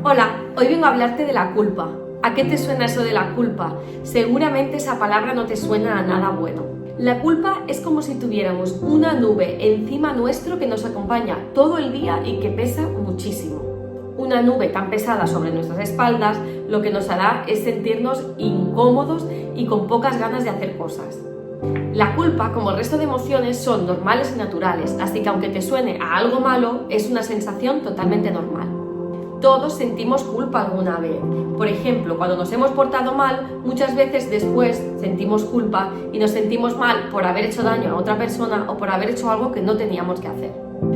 Hola, hoy vengo a hablarte de la culpa. ¿A qué te suena eso de la culpa? Seguramente esa palabra no te suena a nada bueno. La culpa es como si tuviéramos una nube encima nuestro que nos acompaña todo el día y que pesa muchísimo. Una nube tan pesada sobre nuestras espaldas lo que nos hará es sentirnos incómodos y con pocas ganas de hacer cosas. La culpa, como el resto de emociones, son normales y naturales, así que aunque te suene a algo malo, es una sensación totalmente normal. Todos sentimos culpa alguna vez. Por ejemplo, cuando nos hemos portado mal, muchas veces después sentimos culpa y nos sentimos mal por haber hecho daño a otra persona o por haber hecho algo que no teníamos que hacer.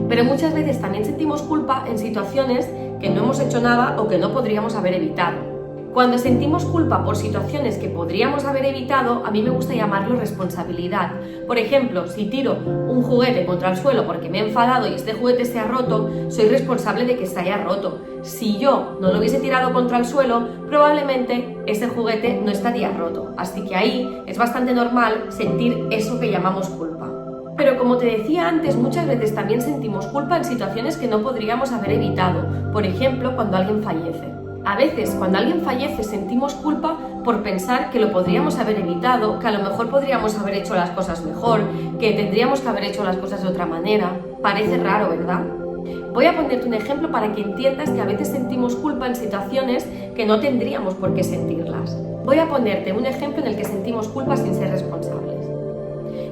Pero muchas veces también sentimos culpa en situaciones que no hemos hecho nada o que no podríamos haber evitado. Cuando sentimos culpa por situaciones que podríamos haber evitado, a mí me gusta llamarlo responsabilidad. Por ejemplo, si tiro un juguete contra el suelo porque me he enfadado y este juguete se ha roto, soy responsable de que se haya roto. Si yo no lo hubiese tirado contra el suelo, probablemente ese juguete no estaría roto. Así que ahí es bastante normal sentir eso que llamamos culpa. Pero como te decía antes, muchas veces también sentimos culpa en situaciones que no podríamos haber evitado. Por ejemplo, cuando alguien fallece. A veces, cuando alguien fallece, sentimos culpa por pensar que lo podríamos haber evitado, que a lo mejor podríamos haber hecho las cosas mejor, que tendríamos que haber hecho las cosas de otra manera. Parece raro, ¿verdad? Voy a ponerte un ejemplo para que entiendas que a veces sentimos culpa en situaciones que no tendríamos por qué sentirlas. Voy a ponerte un ejemplo en el que sentimos culpa sin ser responsables.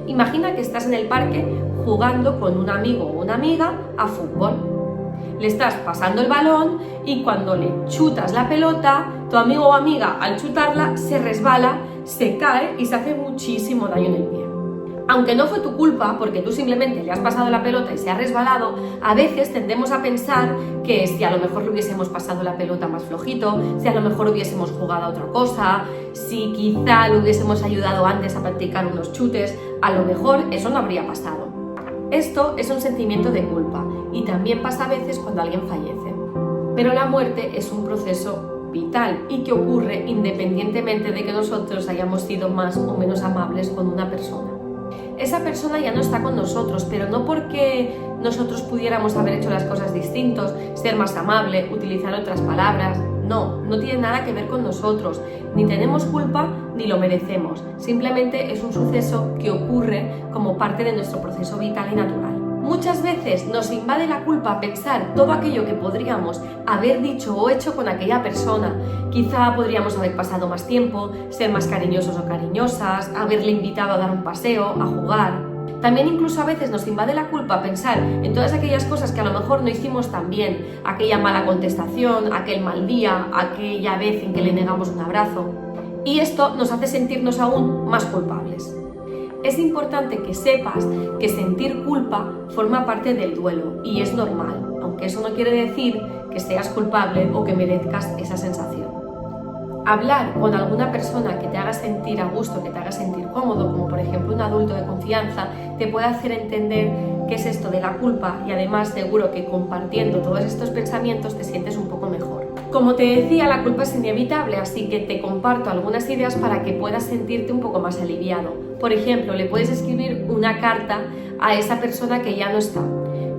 Imagina que estás en el parque jugando con un amigo o una amiga a fútbol. Le estás pasando el balón y cuando le chutas la pelota, tu amigo o amiga al chutarla se resbala, se cae y se hace muchísimo daño en el pie. Aunque no fue tu culpa, porque tú simplemente le has pasado la pelota y se ha resbalado, a veces tendemos a pensar que si a lo mejor le hubiésemos pasado la pelota más flojito, si a lo mejor hubiésemos jugado a otra cosa, si quizá le hubiésemos ayudado antes a practicar unos chutes, a lo mejor eso no habría pasado. Esto es un sentimiento de culpa y también pasa a veces cuando alguien fallece. Pero la muerte es un proceso vital y que ocurre independientemente de que nosotros hayamos sido más o menos amables con una persona. Esa persona ya no está con nosotros, pero no porque nosotros pudiéramos haber hecho las cosas distintos, ser más amable, utilizar otras palabras. No tiene nada que ver con nosotros, ni tenemos culpa ni lo merecemos, simplemente es un suceso que ocurre como parte de nuestro proceso vital y natural. Muchas veces nos invade la culpa pensar todo aquello que podríamos haber dicho o hecho con aquella persona. Quizá podríamos haber pasado más tiempo, ser más cariñosos o cariñosas, haberle invitado a dar un paseo, a jugar. También incluso a veces nos invade la culpa pensar en todas aquellas cosas que a lo mejor no hicimos tan bien, aquella mala contestación, aquel mal día, aquella vez en que le negamos un abrazo. Y esto nos hace sentirnos aún más culpables. Es importante que sepas que sentir culpa forma parte del duelo y es normal, aunque eso no quiere decir que seas culpable o que merezcas esa sensación. Hablar con alguna persona que te haga sentir a gusto, que te haga sentir cómodo, como por ejemplo un adulto de confianza, te puede hacer entender qué es esto de la culpa y además seguro que compartiendo todos estos pensamientos te sientes un poco mejor. Como te decía, la culpa es inevitable, así que te comparto algunas ideas para que puedas sentirte un poco más aliviado. Por ejemplo, le puedes escribir una carta a esa persona que ya no está.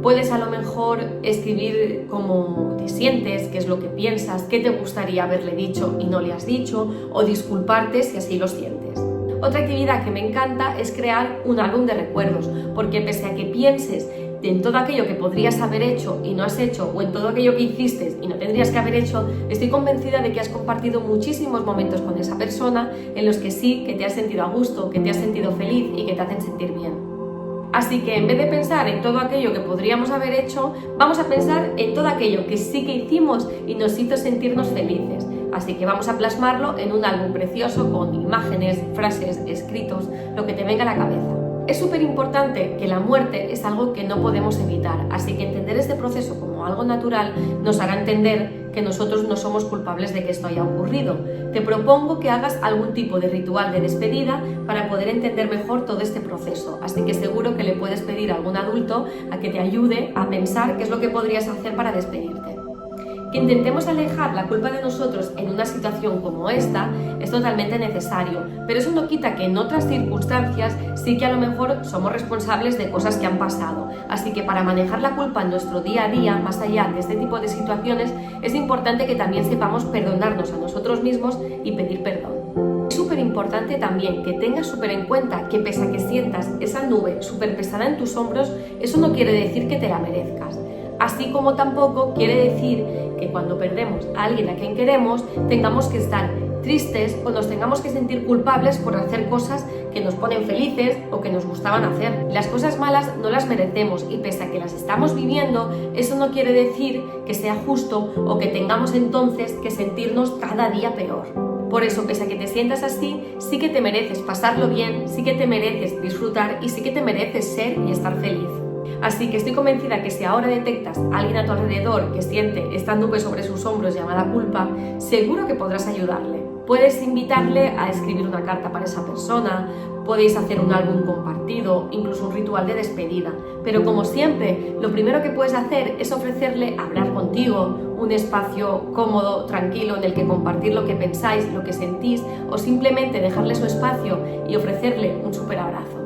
Puedes a lo mejor escribir cómo te sientes, qué es lo que piensas, qué te gustaría haberle dicho y no le has dicho, o disculparte si así lo sientes. Otra actividad que me encanta es crear un álbum de recuerdos, porque pese a que pienses en todo aquello que podrías haber hecho y no has hecho, o en todo aquello que hiciste y no tendrías que haber hecho, estoy convencida de que has compartido muchísimos momentos con esa persona en los que sí, que te has sentido a gusto, que te has sentido feliz y que te hacen sentir bien. Así que en vez de pensar en todo aquello que podríamos haber hecho, vamos a pensar en todo aquello que sí que hicimos y nos hizo sentirnos felices. Así que vamos a plasmarlo en un álbum precioso con imágenes, frases, escritos, lo que te venga a la cabeza. Es súper importante que la muerte es algo que no podemos evitar, así que entender este proceso como algo natural nos hará entender que nosotros no somos culpables de que esto haya ocurrido. Te propongo que hagas algún tipo de ritual de despedida para poder entender mejor todo este proceso, así que seguro que le puedes pedir a algún adulto a que te ayude a pensar qué es lo que podrías hacer para despedirte. Que intentemos alejar la culpa de nosotros en una situación como esta es totalmente necesario, pero eso no quita que en otras circunstancias sí que a lo mejor somos responsables de cosas que han pasado. Así que para manejar la culpa en nuestro día a día, más allá de este tipo de situaciones, es importante que también sepamos perdonarnos a nosotros mismos y pedir perdón. Es súper importante también que tengas súper en cuenta que pese a que sientas esa nube súper pesada en tus hombros, eso no quiere decir que te la merezcas. Así como tampoco quiere decir que cuando perdemos a alguien a quien queremos tengamos que estar tristes o nos tengamos que sentir culpables por hacer cosas que nos ponen felices o que nos gustaban hacer. Las cosas malas no las merecemos y pese a que las estamos viviendo, eso no quiere decir que sea justo o que tengamos entonces que sentirnos cada día peor. Por eso, pese a que te sientas así, sí que te mereces pasarlo bien, sí que te mereces disfrutar y sí que te mereces ser y estar feliz. Así que estoy convencida que si ahora detectas a alguien a tu alrededor que siente esta nube sobre sus hombros llamada culpa, seguro que podrás ayudarle. Puedes invitarle a escribir una carta para esa persona, podéis hacer un álbum compartido, incluso un ritual de despedida. Pero como siempre, lo primero que puedes hacer es ofrecerle hablar contigo, un espacio cómodo, tranquilo, en el que compartir lo que pensáis, lo que sentís, o simplemente dejarle su espacio y ofrecerle un súper abrazo.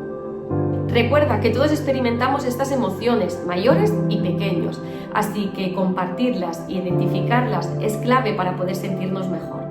Recuerda que todos experimentamos estas emociones, mayores y pequeños, así que compartirlas y identificarlas es clave para poder sentirnos mejor.